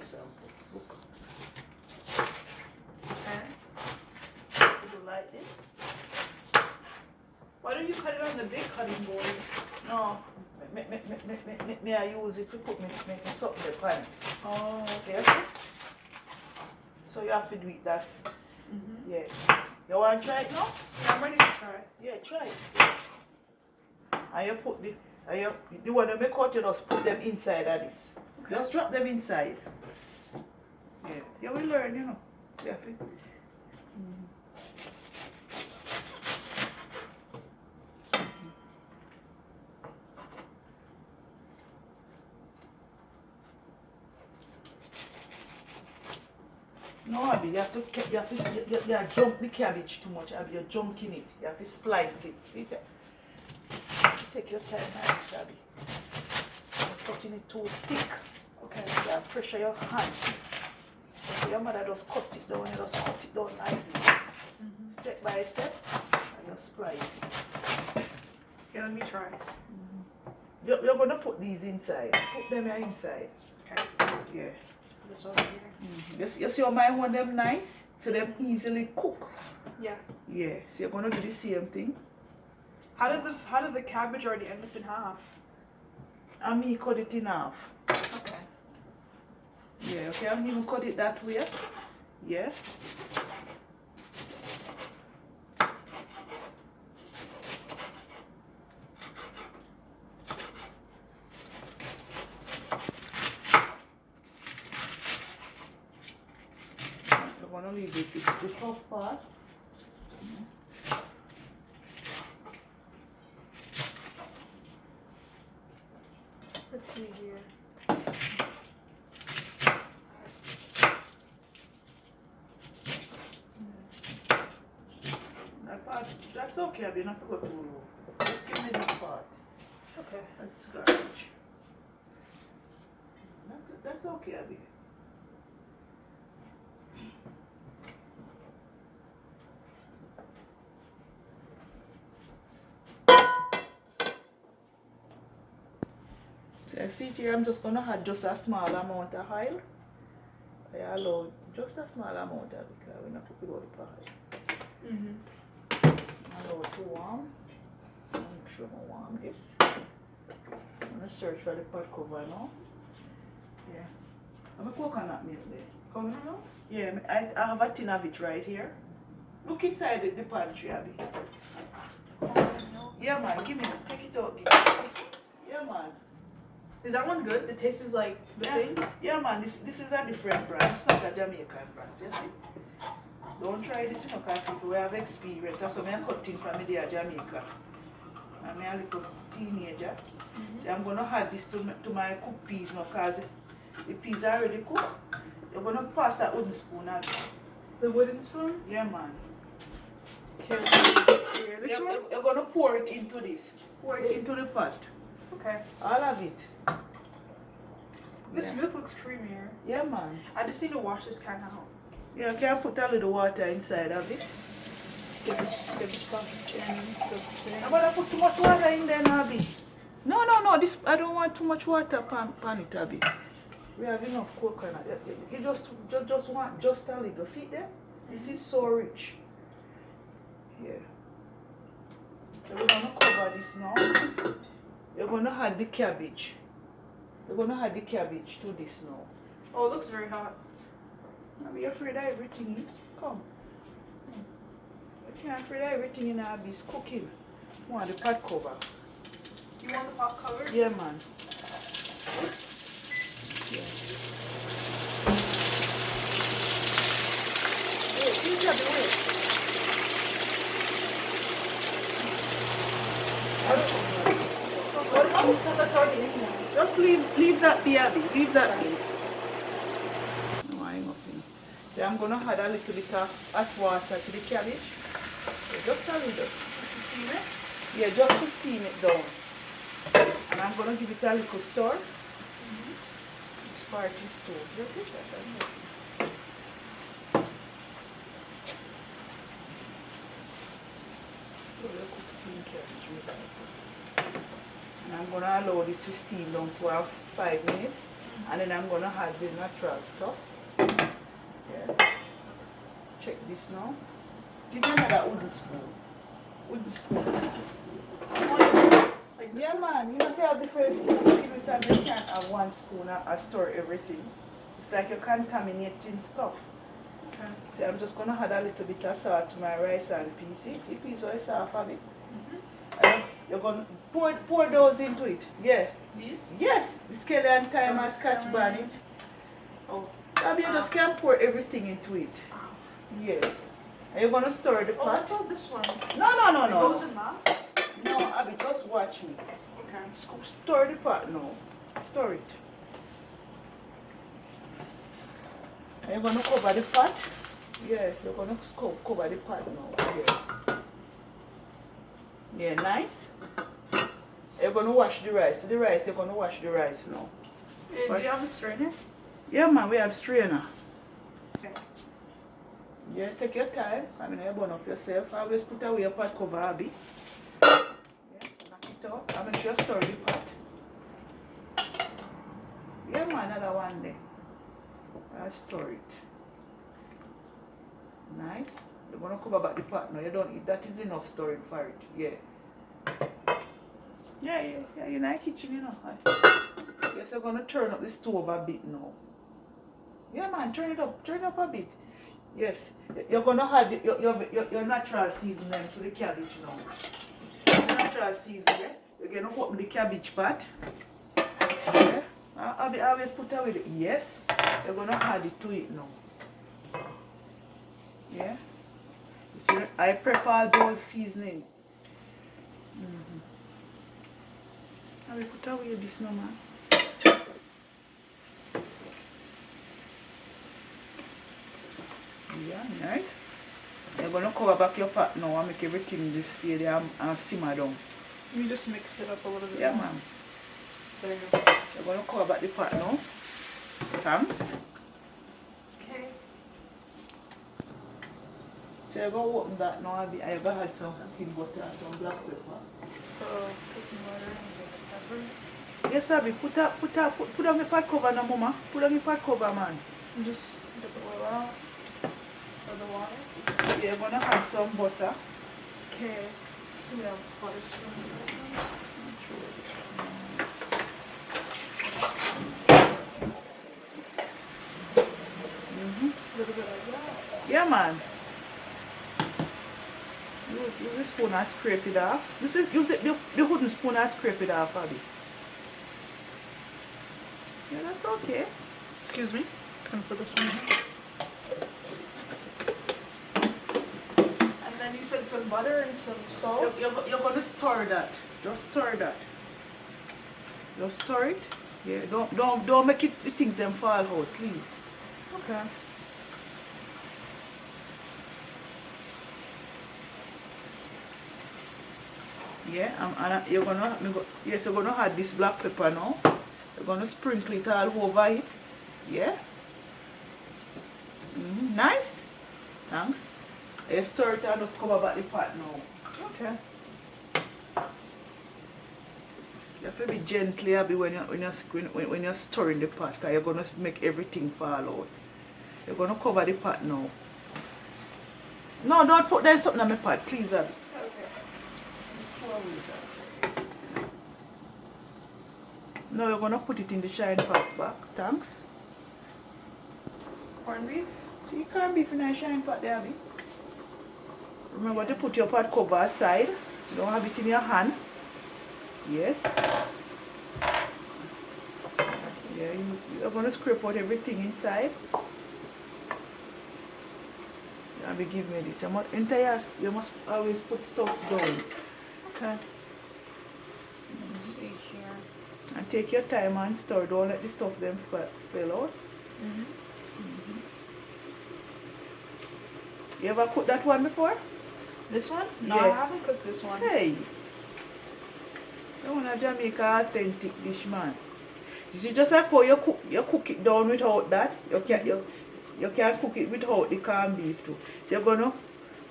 example. Look. Okay. You do like this? Why don't you cut it on the big cutting board? No. Me I use it to put me something the pan. Oh. Okay? So you have to do it, that's yeah. You want to try it now? Yeah, I'm ready to try. Yeah, try it. And you put the one that make out, you just put them inside of this. Okay. Just drop them inside. Yeah. You will learn, you know. You have to. No, Abby, you have to jump the cabbage too much, Abby. You're junking it. You have to splice it. See that? Take your time, Abby. You're cutting it too thick. Okay. You have to pressure your hand. So your mother just cut it down, you just cut it down like this. Step by step, and you splice it. Yeah, let me try. You're going to put these inside. Put them inside. Okay. Yeah. This over here. You see how my want them nice? So them easily cook. Yeah. Yeah. So you're going to do the same thing. How did the cabbage already end up in half? And me cut it in half. Okay. Yeah, okay, I'm even cut it that way. Yeah. I'm going to leave it the top part. Let's see here. That part, that's okay, I've been forgot to just give me this part. Okay. That's garbage. That's okay, Abby. So see here, I'm just going to add just a small amount of oil. I allow just a small amount of it because we're not put all the pie. Allow it to warm. Make sure I warm this. I'm going to search for the pot cover now. Yeah. I'm a coconut milk there. Coconut milk? Yeah, I have a tin of it right here. Look inside the pantry, Abby. Coconut milk? Yeah, man, give me, take it out. Give me. Yeah, man. Is that one good? The taste is like the thing? Yeah, man, this is a different brand. It's not a Jamaican brand, you see? Don't try this, you know, because people have experience. That's why I'm cutting from there, Jamaica. I'm a little teenager. So I'm going to add this to my cooked peas now, because the peas are already cooked. You're going to pass that wooden spoon out. The wooden spoon? Yeah, man. Okay. Here, this one? You're going to pour it into this. Pour it into the pot. Okay. All of it. This milk looks creamier. Yeah, man. I just need to wash this can out. Yeah, can I put a little water inside of it? Get the stuff in. I'm going to put too much water in there, Abby. No. This I don't want too much water pan it, Abby. We have enough coconut. You just want just a little. See there? This is so rich. Yeah. So we're going to cover this now. You're going to add the cabbage. You're going to add the cabbage to this now. Oh, it looks very hot. Are you afraid of everything? Come. You can't afraid of everything in Abby's cooking. You want the pot cover. You want the pot covered? Yeah, man. Yeah. Wait, please have the wait. Just leave that be, Abby. Leave that be. No, I'm up in. So I'm going to add a little bit of hot water to the cabbage. So just a little. Just to steam it? Yeah, just to steam it down. And I'm going to give it a little stir. Sparkly stove. That's it. That's it. And I'm going to allow this to steam down for 5 minutes. And then I'm gonna add the natural stuff. Yeah. Check this now. Give me another wooden spoon. Wooden spoon. Like Yeah, man. You don't have the first spoon. Give it and you can't have one spoon and store everything. It's like you're contaminating stuff. Okay. See, I'm just gonna add a little bit of salt to my rice and peas. See, peas are soft of it. And you're gonna pour those into it. Yeah. These? Yes. The scallion, thyme, and So scotch bonnet. Oh. Abby, you just can pour everything into it. Yes. Are you gonna stir the Oh, what pot? about this one? No. It goes in last? No, Abby, just watch me. Okay. Stir the pot now. Stir it. Are you gonna cover the pot? Yeah, you're gonna cover the pot now. Yeah. Yeah, nice. You're gonna wash the rice. You're gonna wash the rice now. Do you have a strainer? Yeah, man, we have strainer. Okay. Yeah, take your time. I mean, you burn up yourself. Always put away your pot cover, Abby. Yeah, knock it out. I make sure you stir the pot. Yeah, man, another one there. I'll stir it. Nice. You're gonna cover back the pot now. You don't eat. That is enough stirring for it. Yeah. Yeah, you're in the kitchen, you know. Yes, you're gonna turn up the stove a bit now. Yeah, man, turn it up a bit. Yes, you're gonna add your natural seasoning to the cabbage now. Natural seasoning. You're gonna open the cabbage pot. Yeah. I always put away the yes. You're gonna add it to it now. Yeah. You see, I prep all those seasoning. I will put away this now, man. Yeah, nice. You're gonna cover back your pot now and make everything just stay there and simmer down. Let me just mix it up a little bit. Yeah, more. man. There you go. You're gonna cover back the pot now. Thanks. Okay. So you're gonna open that now. You're gonna add some cooking butter and some black pepper. So, cooking butter and pepper. Yes, Abby, put on the pot cover now, Mama. Put on the pot cover, man. And just get the oil out or the water. Yeah, you're gonna add some butter. Okay. So we have butter spoon. A little bit like that. Yeah, man. Use the spoon and scrape it off. Use the wooden spoon and scrape it off, Abby. Yeah, that's okay. Excuse me. I'm gonna put this one here. And then you said some butter and some salt. You're gonna stir that. Just stir that. Just stir it. Yeah, don't make it the things them fall out, please. Okay. Yeah, you're gonna add this black pepper now. You're gonna sprinkle it all over it. Yeah. Nice. Thanks. You stir it and just cover back the pot now. Okay. You have to be gently, Abby, when you're stirring the pot, because you're gonna make everything fall out. You're gonna cover the pot now. No, don't put that something on my pot, please, Abby. Now you're gonna put it in the shine pot back. Thanks. Corned beef. See, corned beef in the shine pot there, Abby. Remember to put your pot cover aside. You don't have it in your hand. Yes. Yeah, you're gonna scrape out everything inside. Abby, give me this. You must always put stuff down. Okay. Let's see here. And take your time and stir. Don't let the stuff them fall out. You ever cooked that one before? This one? No, Yeah. I haven't cooked this one. Hey. You want a Jamaican authentic dish, man. You see, just like how you cook it down without that, you can cook it without the corned beef too. So you're gonna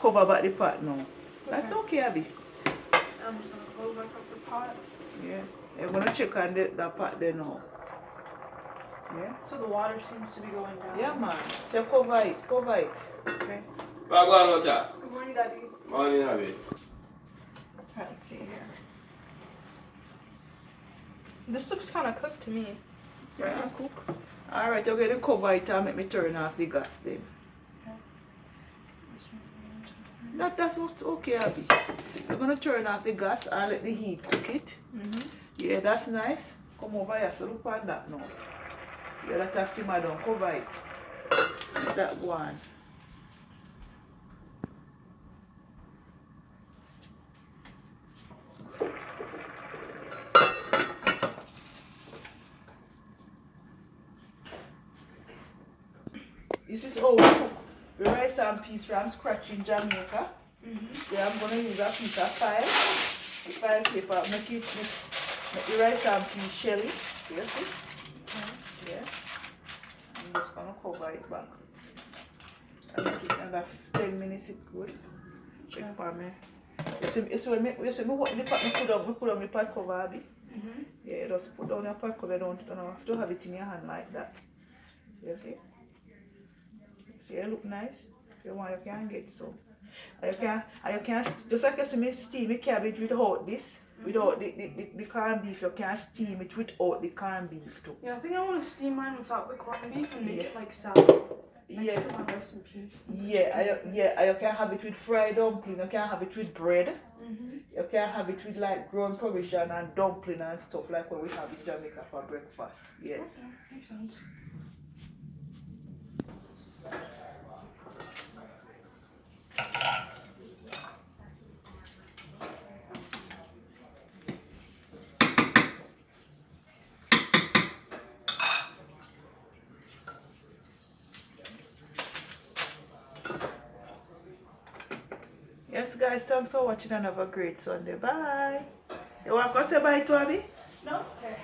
cover back the pot now. That's okay, Abby. I'm just gonna close back up the pot. Yeah. You're gonna check on the pot there now. Yeah. So the water seems to be going down. Yeah, man. So cover it. Okay. Good morning, Daddy. morning, Abby. Let's see here. This looks kind of cooked to me. Yeah, cook. Alright, you're going to cover it and make me turn off the gas then. That's what's okay, Abby. You're going to turn off the gas and let the heat cook it. Yeah, that's nice. Come over here, so look at that now. Yeah, let us simmer down, cover it. Let that go on. This is how we cook the rice and peas from scratch in Jamaica. Yeah, I'm gonna use a piece of file, the file paper, make the rice and peas shelly. You see? Yeah. I'm just gonna cover it back. And make it another 10 minutes it good. Check for me. You see when me what the pot me put on the pot cover, Abby. Yeah, just put down your pot cover, don't have to have it in your hand like that. You see? See, it look nice. If you want, you can get some. And you can just like you see me steam the cabbage without this, without the corned beef, you can steam it without the corned beef too. Yeah, I think I want to steam mine without the corned beef and make it like salad. Yeah. Next to my rice and peas. Yeah, you can have it with fried dumpling, you can have it with bread, you can have it with like ground provision and dumpling and stuff like what we have in Jamaica for breakfast. Yeah. Okay, makes sense. Yes guys, thanks for watching and have a great Sunday. Bye. You want to say bye to Abby? No? Okay.